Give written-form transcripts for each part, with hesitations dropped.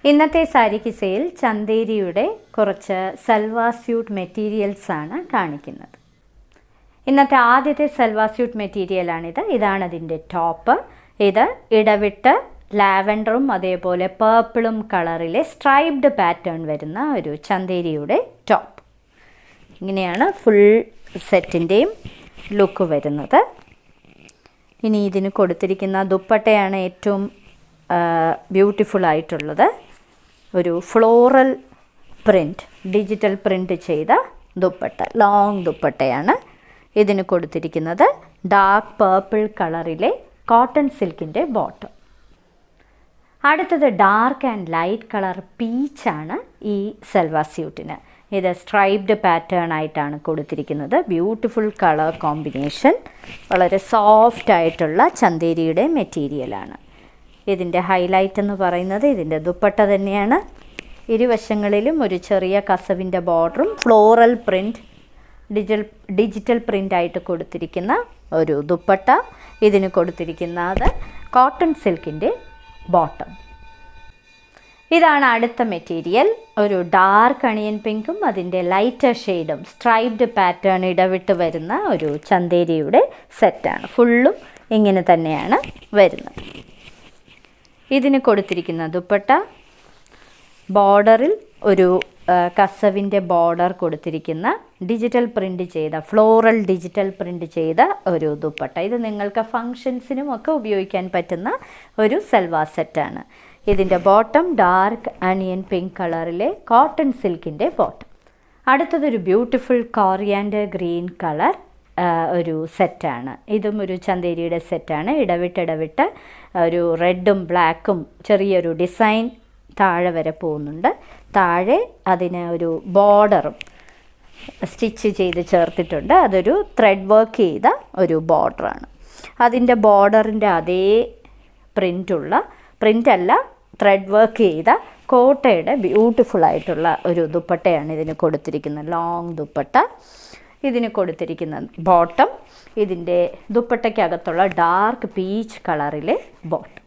ഇന്നത്തെ സാരി കിസയിൽ ചന്തേരിയുടെ കുറച്ച് സൽവാർ സ്യൂട്ട് മെറ്റീരിയൽസാണ് കാണിക്കുന്നത്. ഇന്നത്തെ ആദ്യത്തെ സൽവാർ സ്യൂട്ട് മെറ്റീരിയലാണിത്. ഇതാണ് അതിൻ്റെ ടോപ്പ്. ഇത് ഇടവിട്ട് ലാവൻഡറും അതേപോലെ പേർപ്പിളും കളറിലെ സ്ട്രൈപ്ഡ് പാറ്റേൺ വരുന്ന ഒരു ചന്തേരിയുടെ ടോപ്പ്. ഇങ്ങനെയാണ് ഫുൾ സെറ്റിൻ്റെയും ലുക്ക് വരുന്നത്. ഇനി ഇതിന് കൊടുത്തിരിക്കുന്ന ദുപ്പട്ടയാണ് ഏറ്റവും ബ്യൂട്ടിഫുൾ ആയിട്ടുള്ളത്. ഒരു ഫ്ലോറൽ പ്രിൻറ്റ്, ഡിജിറ്റൽ പ്രിൻറ്റ് ചെയ്ത ദുപ്പട്ട, ലോങ് ദുപ്പട്ടയാണ്. ഇതിന് കൊടുത്തിരിക്കുന്നത് ഡാർക്ക് പേർപ്പിൾ കളറിലെ കോട്ടൺ സിൽക്കിൻ്റെ ബോട്ടം. അടുത്തത് ഡാർക്ക് ആൻഡ് ലൈറ്റ് കളർ പീച്ചാണ് ഈ സൽവാർ സ്യൂട്ടിന്. ഇത് സ്ട്രൈപ്ഡ് പാറ്റേൺ ആയിട്ടാണ് കൊടുത്തിരിക്കുന്നത്. ബ്യൂട്ടിഫുൾ കളർ കോമ്പിനേഷൻ, വളരെ സോഫ്റ്റ് ആയിട്ടുള്ള ചന്തേരിയുടെ മെറ്റീരിയലാണ്. ഇതിൻ്റെ ഹൈലൈറ്റ് എന്ന് പറയുന്നത് ഇതിൻ്റെ ദുപ്പട്ട തന്നെയാണ്. ഇരുവശങ്ങളിലും ഒരു ചെറിയ കസവിൻ്റെ ബോർഡറും ഫ്ലോറൽ പ്രിൻറ്റ്, ഡിജിറ്റൽ പ്രിൻ്റായിട്ട് കൊടുത്തിരിക്കുന്ന ഒരു ദുപ്പട്ട. ഇതിന് കൊടുത്തിരിക്കുന്നത് കോട്ടൺ സിൽക്കിൻ്റെ ബോട്ടം. ഇതാണ് അടുത്ത മെറ്റീരിയൽ. ഒരു ഡാർക്ക് അണിയൻ പിങ്കും അതിൻ്റെ ലൈറ്റർ ഷെയ്ഡും സ്ട്രൈപ്ഡ് പാറ്റേൺ ഇടവിട്ട് വരുന്ന ഒരു ചന്തേരിയുടെ സെറ്റാണ്. ഫുള്ളും ഇങ്ങനെ തന്നെയാണ് വരുന്നത്. ഇതിന് കൊടുത്തിരിക്കുന്ന ദുപ്പട്ട ബോർഡറിൽ ഒരു കസവിൻ്റെ ബോർഡർ കൊടുത്തിരിക്കുന്ന ഡിജിറ്റൽ പ്രിൻ്റ് ചെയ്ത, ഫ്ലോറൽ ഡിജിറ്റൽ പ്രിൻ്റ് ചെയ്ത ഒരു ദുപ്പട്ട. ഇത് നിങ്ങൾക്ക് ഫങ്ഷൻസിനും ഒക്കെ ഉപയോഗിക്കാൻ പറ്റുന്ന ഒരു സൽവാർ സെറ്റാണ്. ഇതിൻ്റെ ബോട്ടം ഡാർക്ക് അണിയൻ പിങ്ക് കളറിലെ കോട്ടൺ സിൽക്കിൻ്റെ ബോട്ടം. അടുത്തതൊരു ബ്യൂട്ടിഫുൾ കോറിയാൻഡർ ഗ്രീൻ കളർ ഒരു സെറ്റാണ്. ഇതും ഒരു ചന്തേരിയുടെ സെറ്റാണ്. ഇടവിട്ട് ഒരു റെഡും ബ്ലാക്കും ചെറിയൊരു ഡിസൈൻ താഴെ വരെ പോകുന്നുണ്ട്. താഴെ അതിന് ഒരു ബോർഡറും സ്റ്റിച്ച് ചെയ്ത് ചേർത്തിട്ടുണ്ട്. അതൊരു ത്രെഡ് വർക്ക് ചെയ്ത ഒരു ബോർഡറാണ്. അതിൻ്റെ ബോർഡറിൻ്റെ അതേ പ്രിൻ്റല്ല, ത്രെഡ് വർക്ക് ചെയ്ത കോട്ടയുടെ ബ്യൂട്ടിഫുൾ ആയിട്ടുള്ള ഒരു ദുപ്പട്ടയാണ് ഇതിന് കൊടുത്തിരിക്കുന്നത്. ലോങ് ദുപ്പട്ട. ഇതിന് കൊടുത്തിരിക്കുന്ന ബോട്ടം ഇതിൻ്റെ ദുപ്പട്ടയ്ക്കകത്തുള്ള ഡാർക്ക് പീച്ച് കളറിലെ ബോട്ടം.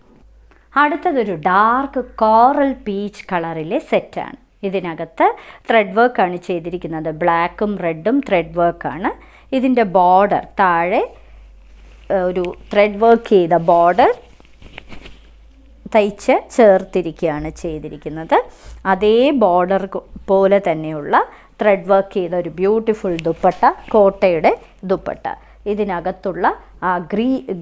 അടുത്തതൊരു ഡാർക്ക് കോറൽ പീച്ച് കളറിലെ സെറ്റാണ്. ഇതിനകത്ത് ത്രെഡ് വർക്കാണ് ചെയ്തിരിക്കുന്നത്. ബ്ലാക്കും റെഡും ത്രെഡ് വർക്കാണ്. ഇതിൻ്റെ ബോർഡർ താഴെ ഒരു ത്രെഡ് വർക്ക് ചെയ്ത ബോർഡർ തയ്ച്ച് ചേർത്തിരിക്കുകയാണ് ചെയ്തിരിക്കുന്നത്. അതേ ബോർഡർ പോലെ തന്നെയുള്ള ത്രെഡ് വർക്ക് ചെയ്ത ഒരു ബ്യൂട്ടിഫുൾ ദുപ്പട്ട, കോട്ടയുടെ ദുപ്പട്ട. ഇതിനകത്തുള്ള ആ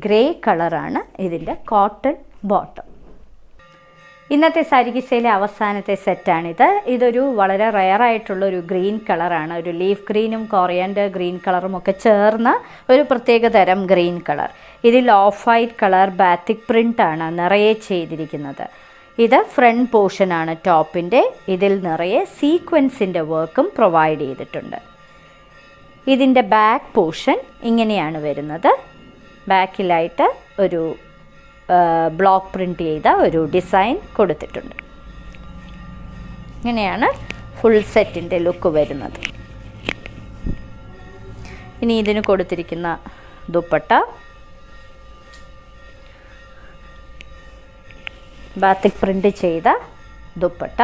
ഗ്രേ കളറാണ് ഇതിൻ്റെ കോട്ടൺ ബോട്ടം. ഇന്നത്തെ സാരി കിസയിലെ അവസാനത്തെ സെറ്റാണിത്. ഇതൊരു വളരെ റെയറായിട്ടുള്ളൊരു ഗ്രീൻ കളറാണ്. ഒരു ലീഫ് ഗ്രീനും കോറിയാൻഡർ ഗ്രീൻ കളറും ഒക്കെ ചേർന്ന ഒരു പ്രത്യേക തരം ഗ്രീൻ കളർ. ഇതിൽ ഓഫ് വൈറ്റ് കളർ ബാത്തിക് പ്രിൻ്റാണ് നിറയെ ചെയ്തിരിക്കുന്നത്. ഇത് ഫ്രണ്ട് പോർഷനാണ് ടോപ്പിൻ്റെ. ഇതിൽ നിറയെ സീക്വൻസിൻ്റെ വർക്കും പ്രൊവൈഡ് ചെയ്തിട്ടുണ്ട്. ഇതിൻ്റെ ബാക്ക് പോർഷൻ ഇങ്ങനെയാണ് വരുന്നത്. ബാക്കിലായിട്ട് ഒരു ബ്ലോക്ക് പ്രിൻ്റ് ചെയ്ത ഒരു ഡിസൈൻ കൊടുത്തിട്ടുണ്ട്. ഇങ്ങനെയാണ് ഫുൾ സെറ്റിൻ്റെ ലുക്ക് വരുന്നത്. ഇനി ഇതിന് കൊടുത്തിരിക്കുന്ന ദുപ്പട്ട ബാത്തിക് പ്രിൻ്റ് ചെയ്ത ദുപ്പട്ട.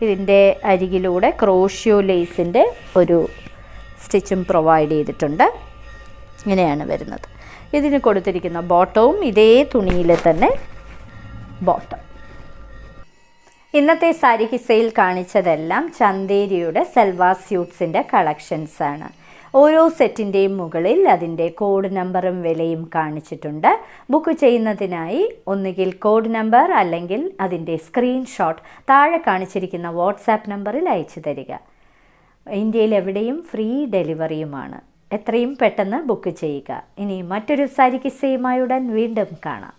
ഇതിൻ്റെ അരികിലൂടെ ക്രോഷ്യോ ലേസിൻ്റെ ഒരു സ്റ്റിച്ചും പ്രൊവൈഡ് ചെയ്തിട്ടുണ്ട്. ഇങ്ങനെയാണ് വരുന്നത്. ഇതിന് കൊടുത്തിരിക്കുന്ന ബോട്ടവും ഇതേ തുണിയിൽ തന്നെ ബോട്ടം. ഇന്നത്തെ സാരി കിസയിൽ കാണിച്ചതെല്ലാം ചന്തേരിയുടെ സൽവാർ സ്യൂട്ട്സിൻ്റെ കളക്ഷൻസാണ്. ഓരോ സെറ്റിൻ്റെയും മുകളിൽ അതിൻ്റെ കോഡ് നമ്പറും വിലയും കാണിച്ചിട്ടുണ്ട്. ബുക്ക് ചെയ്യുന്നതിനായി ഒന്നുകിൽ കോഡ് നമ്പർ അല്ലെങ്കിൽ അതിൻ്റെ സ്ക്രീൻഷോട്ട് താഴെ കാണിച്ചിരിക്കുന്ന വാട്സാപ്പ് നമ്പറിൽ അയച്ചു തരിക. ഇന്ത്യയിൽ എവിടെയും ഫ്രീ ഡെലിവറിയുമാണ്. എത്രയും പെട്ടെന്ന് ബുക്ക് ചെയ്യുക. ഇനി മറ്റൊരു സാരി കിസയുമായി ഉടൻ വീണ്ടും കാണാം.